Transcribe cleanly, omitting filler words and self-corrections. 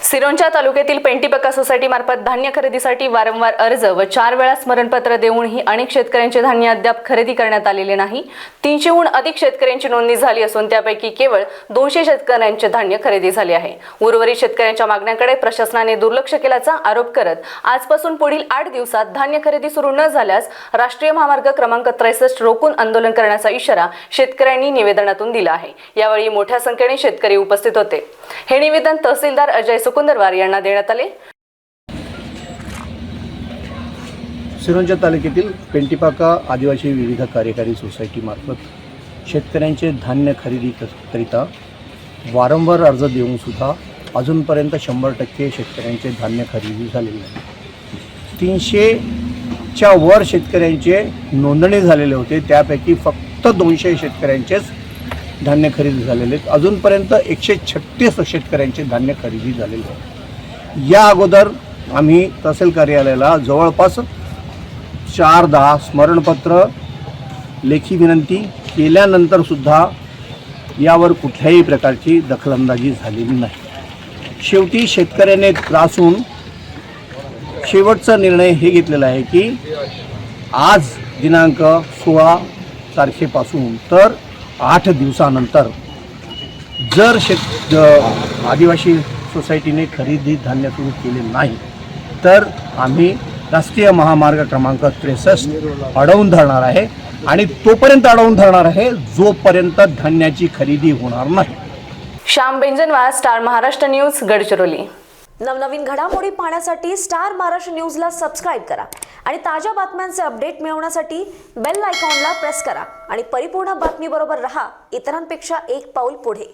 सिरोंचा तालुक्यातील पेंटीपक्का सोसायटी मार्फत धान्य खरेदीसाठी वारंवार अर्ज व 4 वेळा स्मरणपत्र देऊनही अनेक शेतकऱ्यांचे धान्य अद्याप खरेदी करण्यात आलेले नाही। 300हून अधिक शेतकऱ्यांची नोंदणी झाली असून त्यापैकी केवळ 200 शेतकऱ्यांचे धान्य खरेदी झाले आहे। उर्वरित शेतकऱ्यांच्या मागण्यांकडे प्रशासनाने दुर्लक्ष केल्याचा आरोप करत आजपासून पुढील 8 दिवसात धान्य खरेदी सुरू न झाल्यास राष्ट्रीय महामार्ग क्रमांक 63 रोखून आंदोलन करण्याचा इशारा शेतकऱ्यांनी निवेदनातून दिला आहे। यावेळी मोठ्या संख्येने शेतकरी उपस्थित होते। हे निवेदन तहसीलदार अजय सुकुंदरवार यांना देण्यात आले। सिरोंचा तालुक्यातील पेंटीपक्का आदिवासी विविध कार्यकारी सोसायटी मार्फत शेतकऱ्यांचे धान्य खरेदी करिता वारंवार अर्ज देऊन सुद्धा अजूनपर्यंत 100% शेतकऱ्यांचे धान्य खरेदी झालेले नाही। 300च्या वर शेतकऱ्यांचे नोंदणी झालेले होते, त्यापैकी फक्त 200 शेतकऱ्यांचेच धान्य खरेदी झालेले आहेत। अजूनपर्यंत 136 शेतकऱ्यांचे धान्य खरेदी झालेले आहे। या अगोदर आम्ही तहसील कार्यालयाला जवळपास 4-10 स्मरणपत्र लेखी विनंती केल्यानंतर सुद्धा यावर कुठल्याही प्रकारची दखलंदाजी झालेली नाही। शेवटी शेतकऱ्याने त्रासून शेवटचा निर्णय हे घेतलेला आहे की आज दिनांक 16 तारखेपासून तर 8 दिवसानंतर जर आदिवासी सोसायटीने खरेदी धान्य सुरू केले नाही तर आम्ही राष्ट्रीय महामार्ग क्रमांक 63 अडवून धरणार आहे आणि तोपर्यंत अडवून धरणार आहे जोपर्यंत धान्याची खरेदी होणार नाही। Shyam Benjanwar, star Maharashtra news, Gadchiroli. नवनवीन घडामोडी पाहण्यासाठी स्टार महाराष्ट्र न्यूजला सबस्क्राइब करा आणि ताज्या बातम्यांचे अपडेट मिळवण्यासाठी बेल आयकॉनला प्रेस करा आणि परिपूर्ण बातमी बरोबर रहा, इतरांपेक्षा एक पाऊल पुढे।